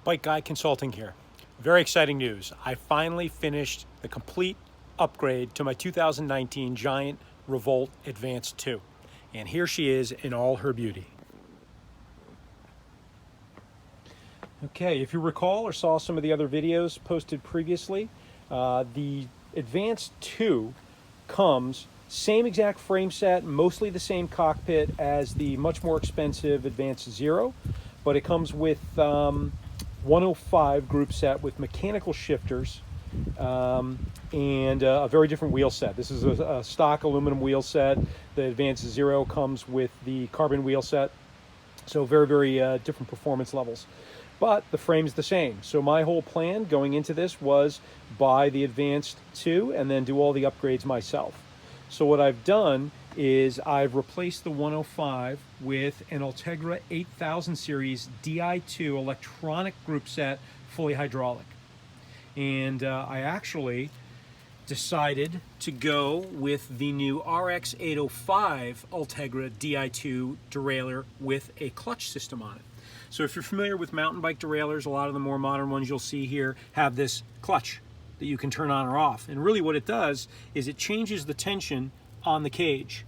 Bike Guy Consulting here. Very exciting news. I finally finished the complete upgrade to my 2019 Giant Revolt Advanced 2. And here she is in all her beauty. Okay, if you recall or saw some of the other videos posted previously, the Advanced 2 comes same exact frame set, mostly the same cockpit as the much more expensive Advanced 0, but it comes with 105 group set with mechanical shifters and a very different wheel set. This is a stock aluminum wheel set. The Advanced 0 comes with the carbon wheel set, so very different performance levels. But the frame's the same. So my whole plan going into this was buy the Advanced 2 and then do all the upgrades myself. So what I've done is I've replaced the 105 with an Ultegra 8000 series Di2 electronic group set, fully hydraulic. And I actually decided to go with the new RX 805 Ultegra Di2 derailleur with a clutch system on it. So if you're familiar with mountain bike derailleurs, a lot of the more modern ones you'll see here have this clutch that you can turn on or off. And really what it does is it changes the tension on the cage.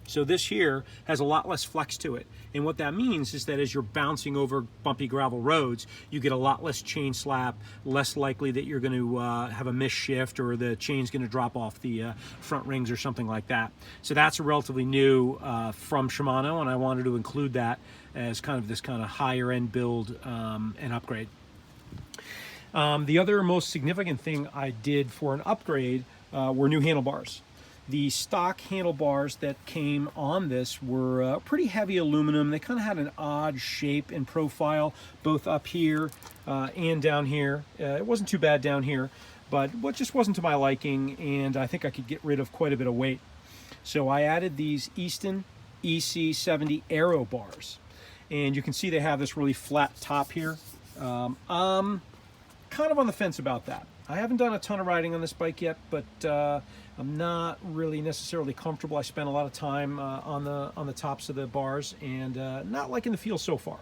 So this here has a lot less flex to it. And what that means is that as you're bouncing over bumpy gravel roads, you get a lot less chain slap, less likely that you're going to have a missed shift or the chain's going to drop off the front rings or something like that. So that's a relatively new from Shimano, and I wanted to include that as kind of this kind of higher end build and upgrade. The other most significant thing I did for an upgrade were new handlebars. The stock handlebars that came on this were pretty heavy aluminum. They kind of had an odd shape and profile, both up here and down here. It wasn't too bad down here, but what just wasn't to my liking, and I think I could get rid of quite a bit of weight. So I added these Easton EC70 Aero bars, and you can see they have this really flat top here. I'm kind of on the fence about that. I haven't done a ton of riding on this bike yet, but I'm not really necessarily comfortable. I spent a lot of time on the tops of the bars and not liking the feel so far.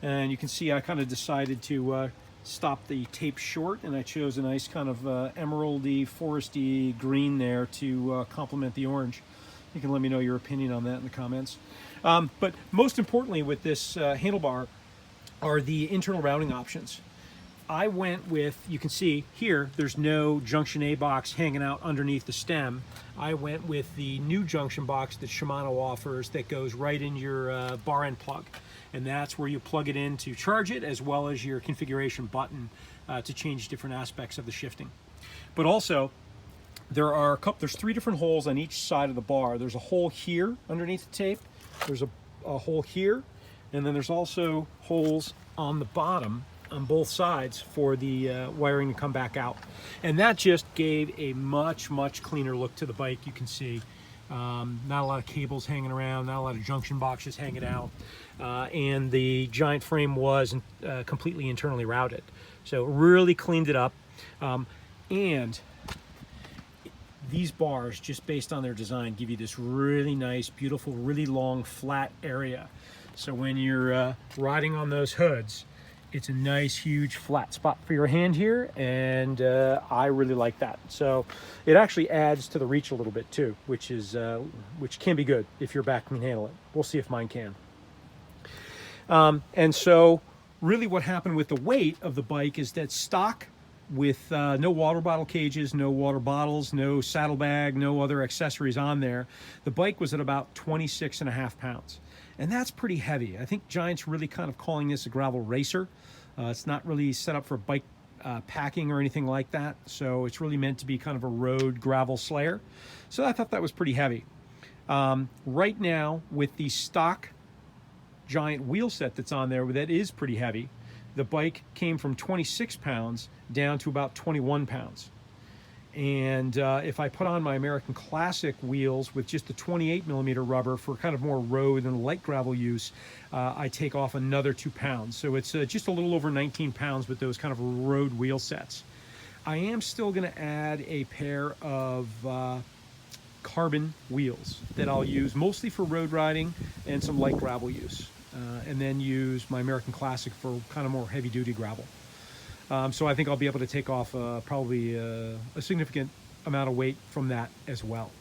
And you can see I kind of decided to stop the tape short, and I chose a nice kind of emeraldy, foresty green there to complement the orange. You can let me know your opinion on that in the comments. But most importantly with this handlebar are the internal routing options. I went with, you can see here, there's no junction A box hanging out underneath the stem. I went with the new junction box that Shimano offers that goes right in your bar end plug. And that's where you plug it in to charge it, as well as your configuration button to change different aspects of the shifting. But also, there's three different holes on each side of the bar. There's a hole here underneath the tape, there's a hole here, and then there's also holes on the bottom on both sides for the wiring to come back out. And that just gave a much cleaner look to the bike. You can see not a lot of cables hanging around, not a lot of junction boxes hanging out, and the Giant frame was completely internally routed. So it really cleaned it up. And these bars, just based on their design, give you this really nice, beautiful, really long, flat area. So when you're riding on those hoods, it's a nice, huge, flat spot for your hand here, and I really like that. So it actually adds to the reach a little bit too, which can be good if your back can handle it. We'll see if mine can. And so really what happened with the weight of the bike is that stock with no water bottle cages, no water bottles, no saddlebag, no other accessories on there, the bike was at about 26.5 pounds. And that's pretty heavy. I think Giant's really kind of calling this a gravel racer. It's not really set up for bike packing or anything like that. So it's really meant to be kind of a road gravel slayer. So I thought that was pretty heavy. Right now, with the stock Giant wheel set that's on there, that is pretty heavy. The bike came from 26 pounds down to about 21 pounds. And if I put on my American Classic wheels with just the 28mm rubber for kind of more road and light gravel use, I take off another 2 pounds. So it's just a little over 19 pounds with those kind of road wheel sets. I am still going to add a pair of carbon wheels that I'll use mostly for road riding and some light gravel use. and then use my American Classic for kind of more heavy duty gravel. So I think I'll be able to take off probably a significant amount of weight from that as well.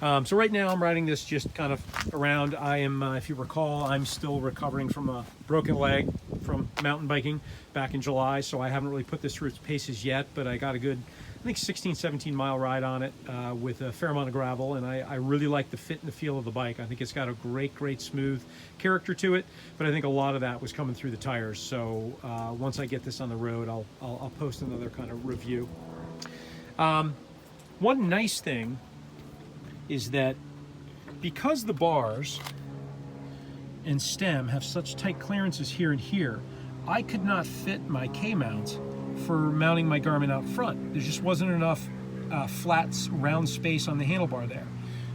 So right now I'm riding this just kind of around. I am, if you recall, I'm still recovering from a broken leg from mountain biking back in July, so I haven't really put this through its paces yet, but I got a good, I think 16, 17 mile ride on it with a fair amount of gravel, and I really like the fit and the feel of the bike. I think it's got a great smooth character to it, but I think a lot of that was coming through the tires. So once I get this on the road, I'll post another kind of review. One nice thing is that because the bars and stem have such tight clearances here and here, I could not fit my K-mount for mounting my Garmin out front. There just wasn't enough flat, round space on the handlebar there.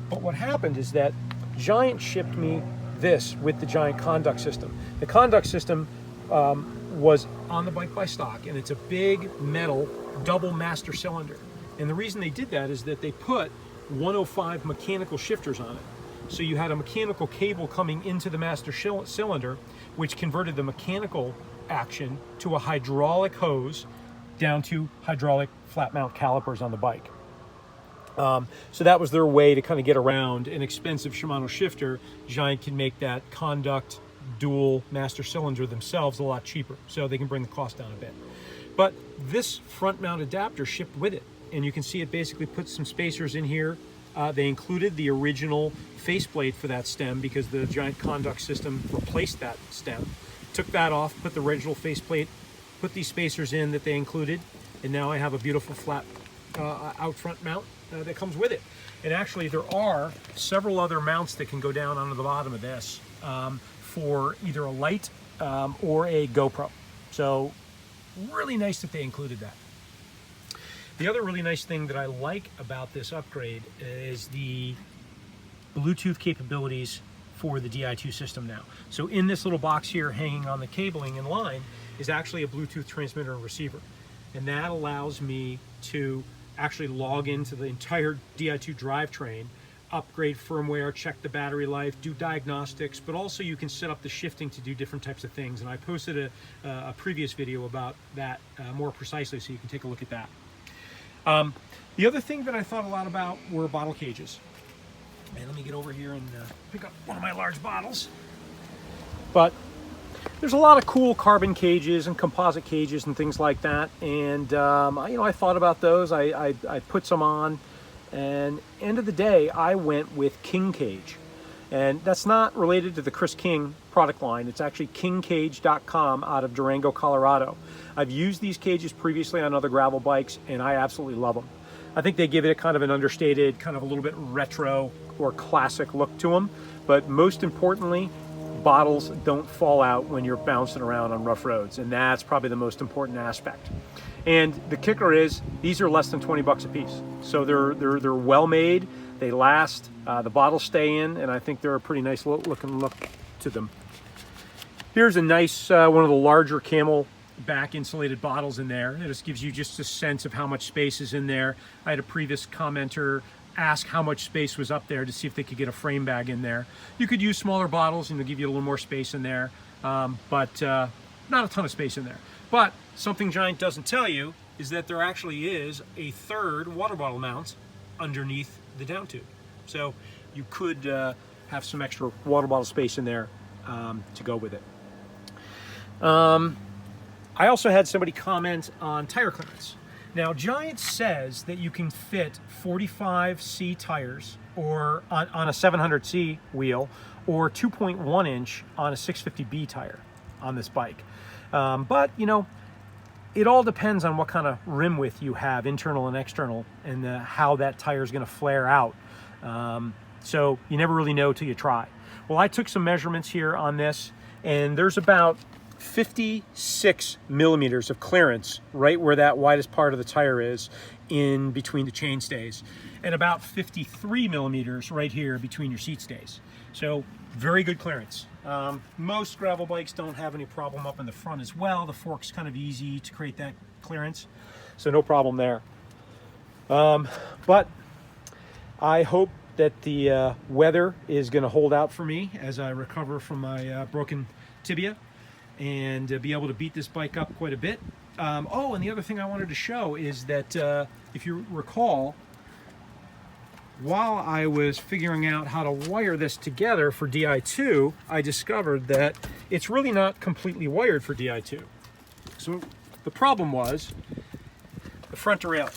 But what happened is that Giant shipped me this with the Giant conduct system. The conduct system was on the bike by stock, and it's a big metal double master cylinder. And the reason they did that is that they put 105 mechanical shifters on it. So you had a mechanical cable coming into the master cylinder, which converted the mechanical action to a hydraulic hose down to hydraulic flat mount calipers on the bike. So that was their way to kind of get around an expensive Shimano shifter. Giant can make that conduct dual master cylinder themselves a lot cheaper, so they can bring the cost down a bit. But this front mount adapter shipped with it, and you can see it basically puts some spacers in here. They included the original faceplate for that stem because the Giant conduct system replaced that stem. Took that off, put the original faceplate, put these spacers in that they included, and now I have a beautiful flat out front mount that comes with it. And actually there are several other mounts that can go down onto the bottom of this for either a light or a GoPro. So really nice that they included that. The other really nice thing that I like about this upgrade is the Bluetooth capabilities for the Di2 system now. So in this little box here hanging on the cabling in line is actually a Bluetooth transmitter and receiver. And that allows me to actually log into the entire Di2 drivetrain, upgrade firmware, check the battery life, do diagnostics, but also you can set up the shifting to do different types of things. And I posted a previous video about that more precisely, so you can take a look at that. The other thing that I thought a lot about were bottle cages. And let me get over here and pick up one of my large bottles. But there's a lot of cool carbon cages and composite cages and things like that. And I thought about those. I put some on, and end of the day, I went with King Cage. And that's not related to the Chris King product line. It's actually kingcage.com out of Durango, Colorado. I've used these cages previously on other gravel bikes, and I absolutely love them. I think they give it a kind of an understated, kind of a little bit retro or classic look to them. But most importantly, bottles don't fall out when you're bouncing around on rough roads, and that's probably the most important aspect. And the kicker is, these are less than 20 bucks a piece. So they're well made, they last, the bottles stay in, and I think they're a pretty nice looking look to them. Here's a nice, one of the larger Camel back insulated bottles in there. It just gives you just a sense of how much space is in there. I had a previous commenter ask how much space was up there to see if they could get a frame bag in there. You could use smaller bottles and they'll give you a little more space in there, but not a ton of space in there. But something Giant doesn't tell you is that there actually is a third water bottle mount underneath the down tube. So you could have some extra water bottle space in there to go with it. I also had somebody comment on tire clearance. Now, Giant says that you can fit 45C tires or on a 700C wheel, or 2.1 inch on a 650B tire on this bike. But it all depends on what kind of rim width you have, internal and external, and how that tire is going to flare out. So you never really know till you try. Well, I took some measurements here on this, and there's about 56 millimeters of clearance right where that widest part of the tire is in between the chain stays, and about 53 millimeters right here between your seat stays. So very good clearance. Most gravel bikes don't have any problem up in the front as well. The fork's kind of easy to create that clearance, so no problem there. But I hope that the weather is going to hold out for me as I recover from my broken tibia, and be able to beat this bike up quite a bit. Oh, and the other thing I wanted to show is that if you recall, while I was figuring out how to wire this together for Di2, I discovered that it's really not completely wired for Di2. So the problem was the front derailleur.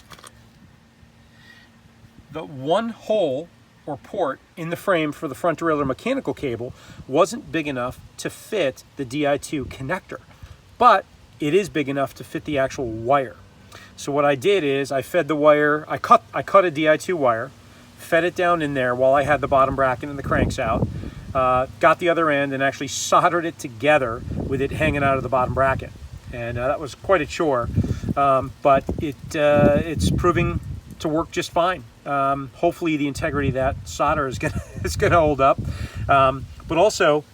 The one hole or port in the frame for the front derailleur mechanical cable wasn't big enough to fit the Di2 connector, but it is big enough to fit the actual wire. So what I did is I fed the wire, I cut a Di2 wire, fed it down in there while I had the bottom bracket and the cranks out, got the other end and actually soldered it together with it hanging out of the bottom bracket. And that was quite a chore, but it's proving to work just fine. Hopefully the integrity of that solder is gonna hold up. But also,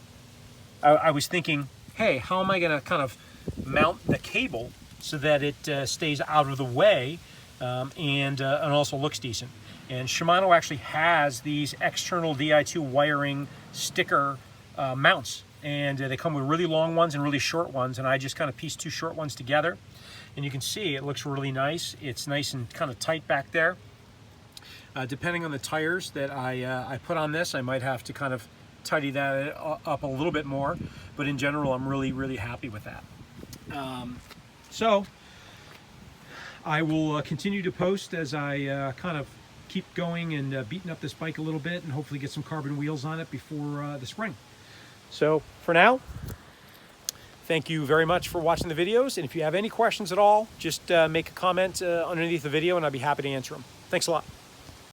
I was thinking, hey, how am I gonna kind of mount the cable so that it stays out of the way and also looks decent? And Shimano actually has these external Di2 wiring sticker mounts, and they come with really long ones and really short ones, and I just kind of pieced two short ones together, and you can see it looks really nice. It's nice and kind of tight back there. Depending on the tires that I put on this, I might have to kind of tidy that up a little bit more, but in general I'm really happy with that. So I will continue to post as I kind of keep going and beating up this bike a little bit, and hopefully get some carbon wheels on it before the spring. So for now, thank you very much for watching the videos, and if you have any questions at all, just make a comment underneath the video and I'd be happy to answer them. Thanks a lot.